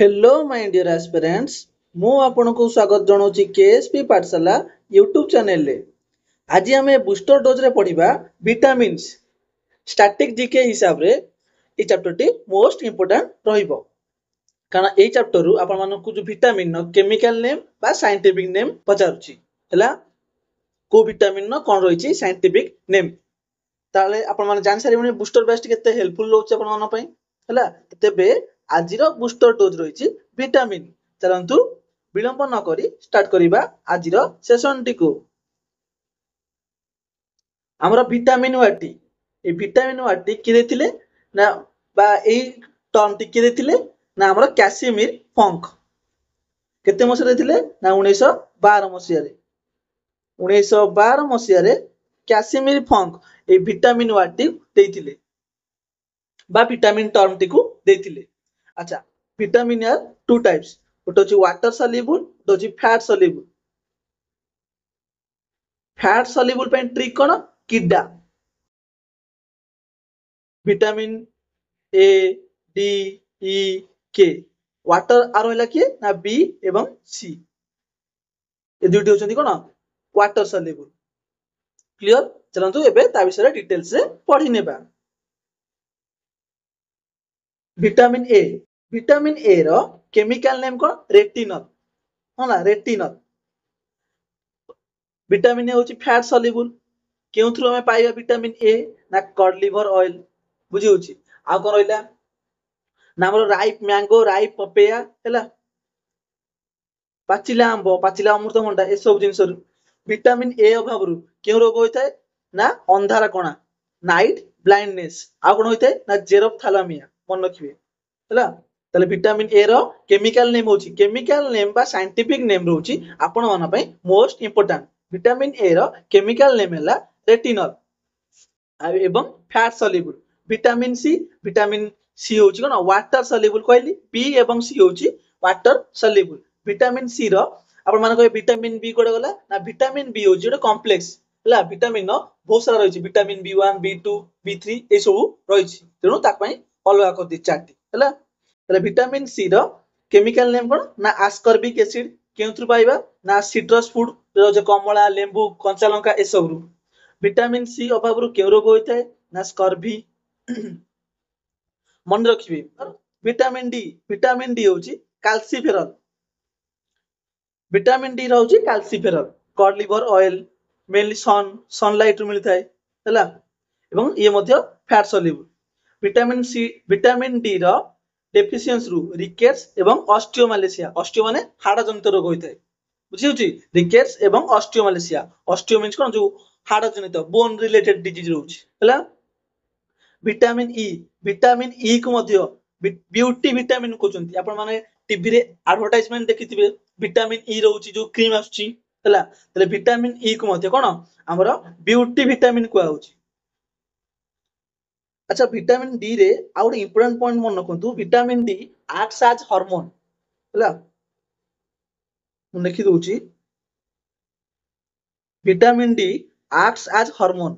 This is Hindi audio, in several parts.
हेलो माय डियर एस्पिरेंट्स मु आपनको स्वागत जनाऊँ केएसपी पाठशाला यूट्यूब चैनल रे। आज आम बूस्टर डोज रे पढ़िबा विटामिन्स स्टैटिक जीके हिसाब रे ए चैप्टर टी मोस्ट इंपोर्टेंट रहिबो कारण ए चैप्टर रु आपण मानकु जो विटामिन न केमिकल नेम बा साइंटिफिक नेम पचारुची हला को विटामिन न कोन रहिची साइंटिफिक नेम ताले आपण माने जान सारिबनी बूस्टर बेस्ट केते हेल्पफुल रहउची आपण मान पई हला तेबे आजिर बूस्टर डोज रही विटामिन चलतु विलंब न करी स्टार्ट करिबा आजिर सेशन टी को हमर विटामिन वाटी ए विटामिन वाटी कि देथिले ना बा ए टर्म टी कि देथिले ना हमर कैसिमिर फंक केते मसिया देथिले ना 1912 मसिया रे 1912 मसिया रे कैसिमिर फंक ए विटामिन वाटी देथिले बा विटामिन टर्म टी को देथिले। अच्छा विटामिन आर टू टाइप्स गोटे होची वाटर सल्युबल गोटे होची फैट सल्युबल पे ट्रिक कोन किडा विटामिन ए डी ई के वाटर आर होला के ना बी एवं सी ए दुटी होचंदी कोन वाटर सल्युबल क्लियर चलंतु एबे ता विषय डिटेल्स रे पढी नेबा। विटामिन ए रो केमिकल नेम कोन रेटिनल होला रेटिनल विटामिन ए होची फैट सल्युबल केउ थ्रू हमें पाइबा विटामिन ए ना कड लिवर ऑयल बुझी होची आ कोन रहला ना हमर राइप मैंगो राइप पपेया हैला पाचिला अमृतभंडा ए सब जिंस विटामिन ए अभाव रु केउ रोग होइथाय ना अंधार कणा नाइट ब्लाइंडनेस आ कोन होइथाय ना जेरोफ्थैल्मिया मन रखिबे हैला ताले विटामिन ए रो केमिकल नेम होची केमिकल नेम बा साइंटिफिक नेम रहउची आपण मन पई मोस्ट इंपोर्टेंट विटामिन ए रो केमिकल नेम हैला रेटिनल एवं फैट सल्युबल विटामिन सी होची कोन वाटर सल्युबल कहली बी एवं सी होची वाटर सल्युबल विटामिन सी रो आपण मान कहे विटामिन बी कोड गला ना विटामिन बी होची ଗୋଟେ कॉम्प्लेक्स हला विटामिन नो बहुत सारा रहिची विटामिन बी1 बी2 बी3 ए सब रहिची तेनु ता पई अलगा कर दी चार्ट हला तले विटामिन सी रो केमिकल नेम कोन ना आस्कॉर्बिक एसिड केउथ्रु पाइबा ना सिट्रस फूड जो कमला लेंबू कंचा लंका ए सब रु विटामिन सी अभाव रु केउ रोग होइथाय ना स्कर्वी मन रखिबे। विटामिन डी होची कैल्सिफेरॉल विटामिन डी रहउची कैल्सिफेरॉल कड लिवर ऑयल मेनली सनलाइट रु मिलथाय हला एवं ये मध्य फैट सल्युबल विटामिन डी रो डेफिशिएंसी रु रिकेट्स एवं ऑस्टियोमालेशिया ऑस्टियो माने हाड़ जनित रोग होइथाय बुझी होची रिकेट्स एवं ऑस्टियोमालेशिया ऑस्टियो मींस कोन जो हाड़ जनित बोन रिलेटेड डिजीज रहउची हला विटामिन ई को मध्य ब्यूटी विटामिन कहउचंती आपण माने टीवी रे एडवर्टाइजमेंट देखिथिबे विटामिन ई रहउची जो क्रीम आछी हला तले विटामिन ई को मध्य कोन हमरो ब्यूटी विटामिन को आउची। अच्छा विटामिन डी रे आ ଗୋଟେ इंपोर्टेंट पॉइंट मन रखंतु vitamin D acts as hormone हला मु लिखि दोची vitamin D acts as hormone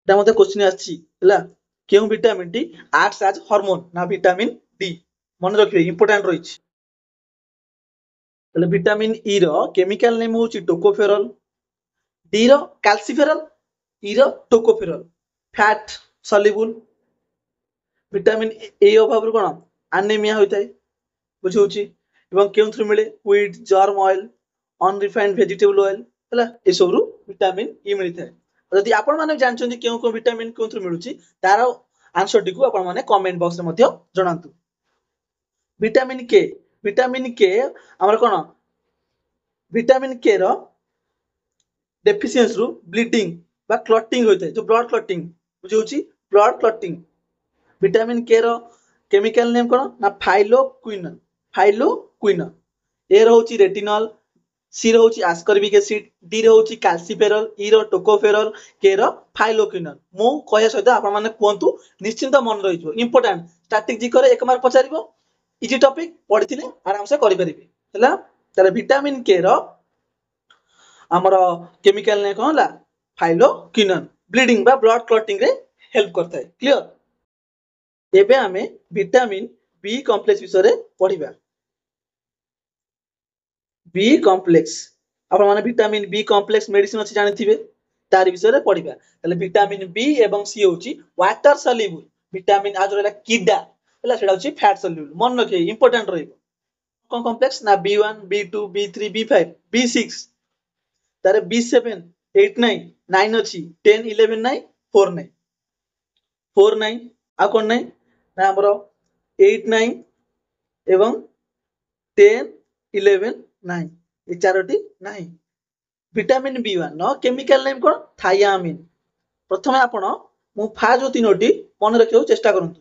ता मते क्वेश्चन आछि हला केउ vitamin D acts as hormone ना विटामिन डी मन रखिबे इंपोर्टेंट रहिछि तले विटामिन ई रो केमिकल नेम होची टोकोफेरॉल डी रो कैल्सिफेरॉल ई रो tocopherol fat soluble vitamin A अभाव रु कोन एनीमिया होइताय बुझौची एवं केउ थ्रु मिले wheat germ oil unrefined vegetable oil हला ए सब रु विटामिन ई मिलिथाय यदि आपण माने जानछन्ती केउ को विटामिन केउ थ्रु मिलुची तार आंसर टी को आपण माने कमेंट बॉक्स रे मध्य जणांतु। विटामिन के हमर कोन विटामिन के रो डेफिशिएंसी रु ब्लीडिंग बा क्लॉटिंग होइथाय जो ब्लड क्लॉटिंग बुझौची ब्लड क्लॉटिंग विटामिन के रो केमिकल नेम कोन ना फाइलोक्विनन ए रहउची रेटिनल सी रहउची आस्कॉर्बिक एसिड डी रहउची कैल्सिफेरॉल ई रो टोकोफेरॉल के रो फाइलोक्विनन मो कहया सहित आपण माने कोंतु निश्चिंत मन रहिजो इंपोर्टेंट स्टैटिक जी करे एक मार्क पचारिबो इजी टॉपिक पढिथिले आराम से करि परिबे हला ताले विटामिन के रो हमरो केमिकल ने कहला फाइलोक्विनन ब्लीडिंग बा ब्लड क्लॉटिंग रे हेल्प करता है क्लियर। एबे आमे विटामिन बी कॉम्प्लेक्स विषय पढ़िबा। बी कॉम्प्लेक्स आपण माने विटामिन बी कॉम्प्लेक्स मेडिसिन अछि जानिथिबे तार विषय पढ़िबा। ताले विटामिन बी एवं सी होची वाटर सल्युबल विटामिन आज रहला किडा हला सेडा होची फैट सल्युबल मन रखे इंपोर्टेंट रहइबो। कोन कॉम्प्लेक्स ना B1 B2 B3 B5 B6 तारे B7 8 9 9 अछि 10 11 9 4 9 4 9 आ कोन नै ना हमरो 8 9 एवं 10 11 9 ए चारोटी नाही। विटामिन B1 नो केमिकल नेम कोन थायामिन। प्रथमे आपण मु फा जो तीनोटी मन रखियो चेष्टा करंतु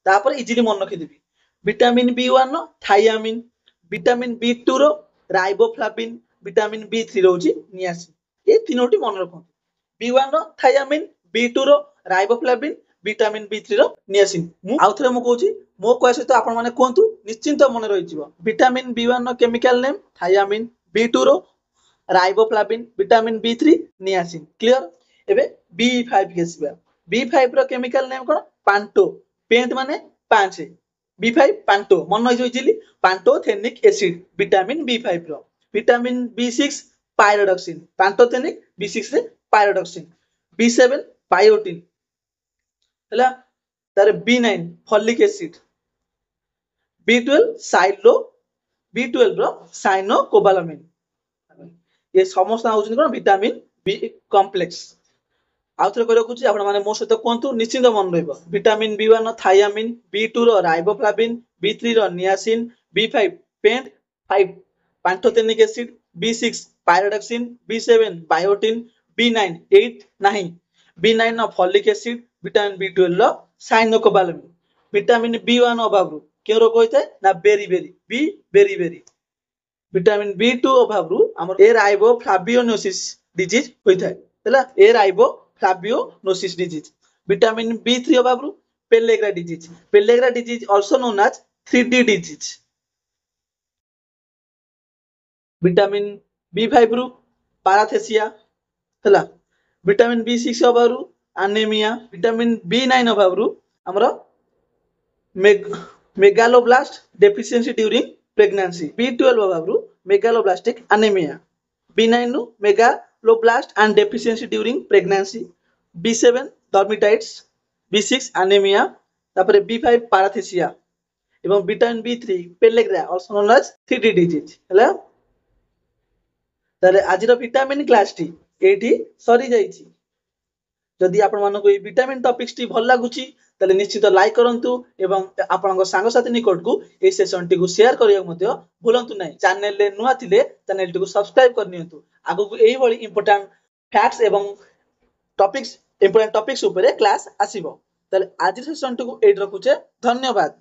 तापर इजीली मन रखि देबी। विटामिन B1 नो थायामिन, विटामिन B2 रो राइबोफ्लाविन, विटामिन B3 रो होची नियासिन। ए तीनोटी मन रखंतु। B1 रो थायामिन, B2 रो राइबोफ्लाविन, विटामिन B3 रो नियासिन। मु आउथरे मु कहूची मो कहै सहित आपण माने कोंतु निश्चिंत मन रहि जिवो। विटामिन B1 नो केमिकल नेम थायामिन, B2 रो riboflavin, vitamin B3 niacin. Clear? एबे B5 के आसीबा। B5 रो केमिकल नेम कोन पांटो। पेंट माने 5 B5 पांटो मन रहि easily pantothenic acid vitamin B5 रो। Vitamin B6 pyridoxine pantothenic B6 रे पायरोडक्सिन। B7 बायोटिन हला तारे B9 फॉलिक एसिड। B12 साइलो B12 रो साइनोकोबालामिन। ये समस्त होउछन कोन विटामिन बी कॉम्प्लेक्स। आउथरे कहि रखुची आपण माने मो सहित कोंतु निश्चित मन रहइबो। विटामिन B1 रो थायामिन, B2 रो राइबोफ्लाविन, B3 रो niacin, B5 pent 5 pantothenic acid, B6 pyridoxine, B7 biotin, B9 8 नाही B9 नो फॉलिक एसिड, विटामिन B12 रो साइनोकोबालामिन। विटामिन B1 अभावरु के रोग होइते ना बेरी बेरी। विटामिन B2 अभावरु हमर ए राइबोफ्लावियोनोसिस डिजीज होइथाय हला ए राइबोफ्लावियोनोसिस डिजीज। विटामिन B3 अभावरु pellagra disease also known as 3D disease. Vitamin B5 रु पाराथेसिया हला विटामिन B6 अभावरु एनीमिया। विटामिन B9 अभावरु हमर megaloblast deficiency during pregnancy. B12 अभावरु मेगालोब्लास्टिक एनीमिया। B9 नु megaloblast and deficiency during pregnancy. B7 dermatitis, B6 anaemia, तापरे B5 पाराथेसिया एवं vitamin B3 pellagra also known as 3D disease हला। ताले आजिरो विटामिन क्लास टी एठी सरी जाईची। जदि आपण मानको ए विटामिन टॉपिक्स टी भल लागुची ताले निश्चित लाइक करंतु एवं आपनक सांग साथी निकट को ए सेशन टी को शेयर करिया मध्य भूलंतु नाही। चैनल ले नुआ थिले चैनल टी को सब्सक्राइब करनियंतु। आगु को एही भली इंपोर्टेंट फैक्ट्स एवं टॉपिक्स ऊपर क्लास आसीबो। ताले आज सेशन टी को एड रखुचे। धन्यवाद।